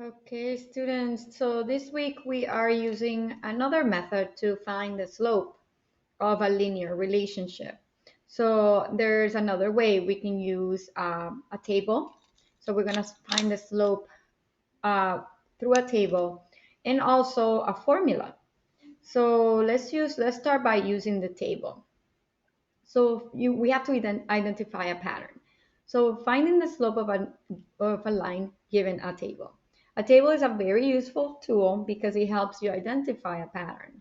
Okay, students, so this week we are using another method to find the slope of a linear relationship. So there's another way we can use a table. So we're going to find the slope uh, through a table and also a formula. So let's start by using the table. So we have to identify a pattern. So finding the slope of a line given a table. A table is a very useful tool because it helps you identify a pattern.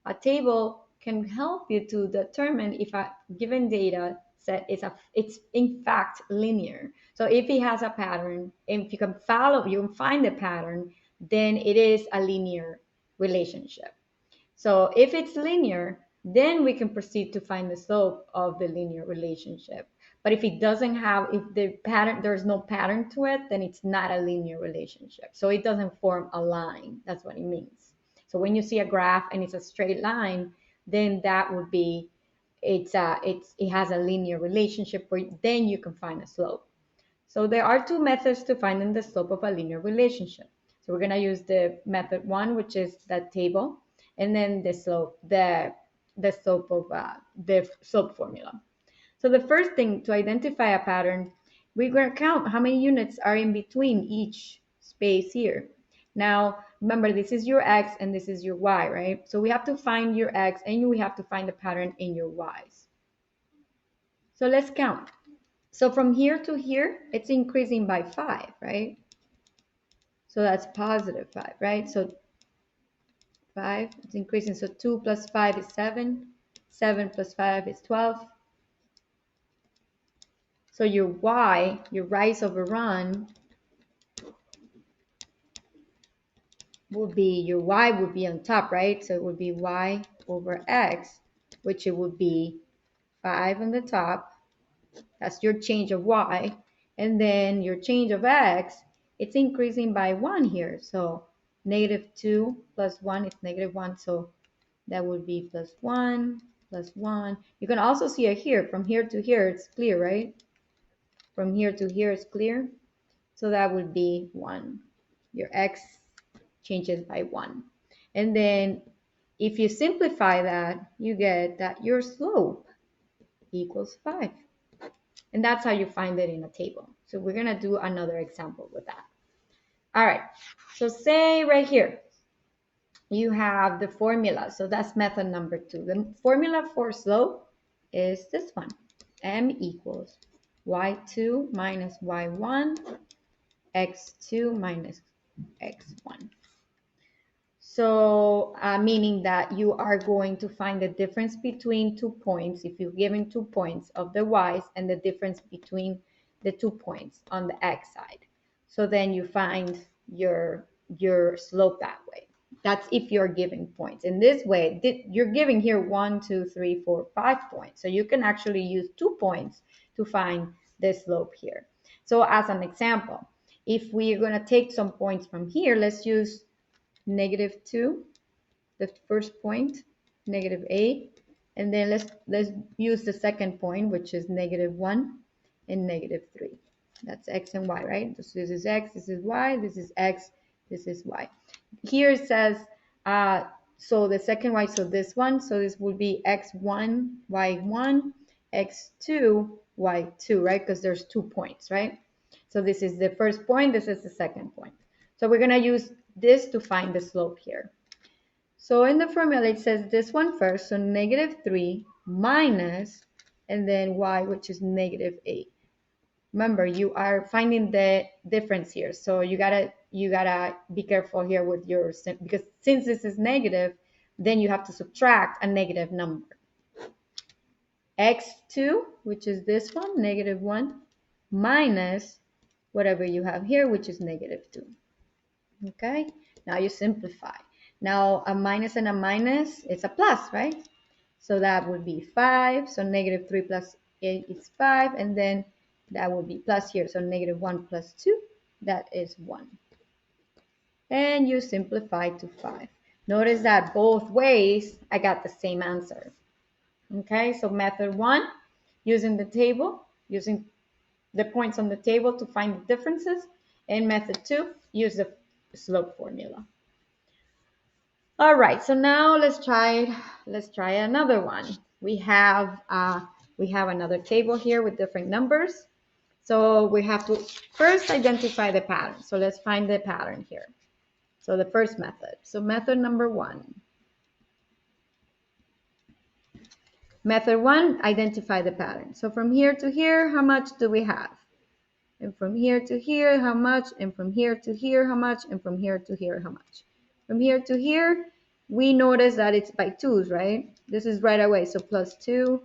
A table can help you to determine if a given data set it's in fact linear. So if it has a pattern, and if you can find the pattern, then it is a linear relationship. So if it's linear, then we can proceed to find the slope of the linear relationship. But if it doesn't have, if the pattern, there's no pattern to it, then it's not a linear relationship. So it doesn't form a line. That's what it means. So when you see a graph and it's a straight line, then that would be, it has a linear relationship where then you can find a slope. So there are two methods to finding the slope of a linear relationship. So we're going to use the method one, which is that table, and then the slope of the slope formula. So the first thing to identify a pattern, we're going to count how many units are in between each space here. Now, remember, this is your x and this is your y, right? So we have to find your x and we have to find the pattern in your y's. So let's count. So from here to here, it's increasing by 5, right? So that's positive 5, right? So 5, it's increasing. So 2 plus 5 is 7. 7 plus 5 is 12. So your y, your rise over run, would be, your y would be on top, right? So it would be y over x, which it would be 5 on the top. That's your change of y. And then your change of x, it's increasing by 1 here. So negative 2 plus 1 is negative 1. So that would be plus 1 plus 1. You can also see it here. From here to here, it's clear, right? From here to here, it's clear. So that would be 1. Your x changes by 1. And then if you simplify that, you get that your slope equals 5. And that's how you find it in a table. So we're going to do another example with that. All right. So say right here, you have the formula. So that's method number 2. The formula for slope is this one. M equals y2 minus y1, x2 minus x1. So meaning that you are going to find the difference between 2 points, if you're given 2 points of the y's, and the difference between the 2 points on the x side. So then you find your slope that way. That's if you're giving points. In this way, you're giving here 1, 2, 3, 4, 5 points. So you can actually use 2 points to find the slope here. So as an example, if we're going to take some points from here, let's use negative 2, the first point, negative 8, and then let's use the second point, which is negative 1 and negative 3. That's x and y, right? So this is x, this is y, this is x, this is y. Here it says, so the second y, so this one, so this would be x1, y1, x2, y2, right? Because there's 2 points, right? So this is the first point, this is the second point. So we're going to use this to find the slope here. So in the formula, it says this one first, so negative 3 minus, and then y, which is negative 8. Remember, you are finding the difference here. So you gotta be careful here with your, because since this is negative, then you have to subtract a negative number. x2, which is this one, negative 1, minus whatever you have here, which is negative 2. Okay, now you simplify. Now a minus and a minus, it's a plus, right? So that would be 5. So negative 3 plus 8 is 5. And then that would be plus here. So negative 1 plus 2, that is 1. And you simplify to 5. Notice that both ways, I got the same answer. Okay, so method 1, using the table, using the points on the table to find the differences. And method 2, use the slope formula. All right, so now let's try another one. We have another table here with different numbers. So we have to first identify the pattern. So let's find the pattern here. So the first method. So method number one. Method one, identify the pattern. So from here to here, how much do we have? And from here to here, how much? And from here to here, how much? And from here to here, how much? From here to here, we notice that it's by twos, right? This is right away. So plus 2,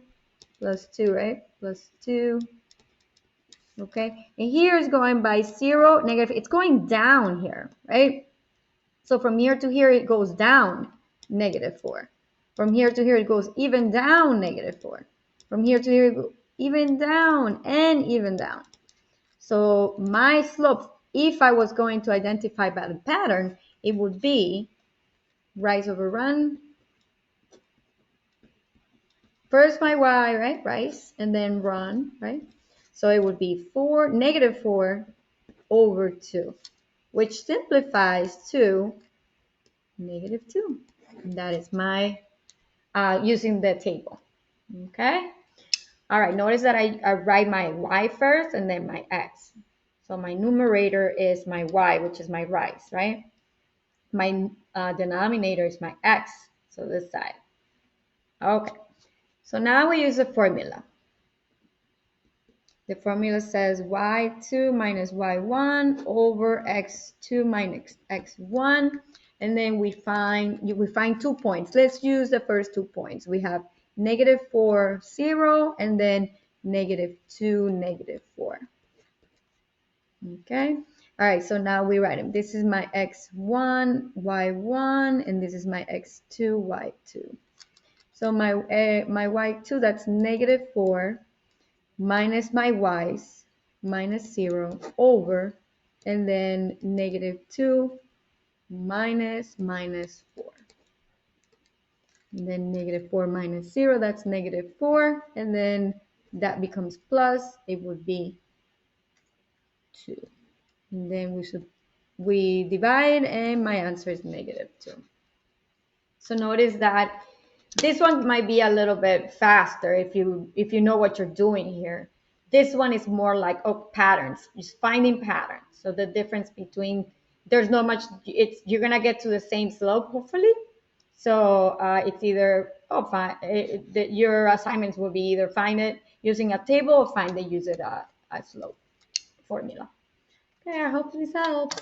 right? Plus 2. Okay. And here is going by 0, negative. It's going down here, right? So from here to here, it goes down -4. From here to here, it goes even down -4. From here to here, it goes even down and even down. So my slope, if I was going to identify by the pattern, it would be rise over run. First my y, right? Rise, and then run, right? So it would be -4 over 2, which simplifies to -2. And that is my, using the table. Okay? All right, notice that I write my y first and then my x. So my numerator is my y, which is my rise, right? My denominator is my x, so this side. Okay, so now we use a formula. The formula says y2 minus y1 over x2 minus x1, and then we find 2 points. Let's use the first 2 points. We have -4, 0, and then -2, -4. Okay. All right, so now we write them. This is my x1, y1, and this is my x2, y2. So my y2, that's -4 minus my y's, minus 0 over, and then -2 minus -4. And then -4 minus 0, that's -4, and then that becomes plus, it would be 2. And then we divide, and my answer is -2. So notice that this one might be a little bit faster if you know what you're doing here. This one is more like, oh, patterns, just finding patterns. So the difference between, there's not much, you're gonna get to the same slope hopefully. So it's either, oh, fine, your assignments will be either find it using a table or find it using a slope formula. Okay, I hope this helps.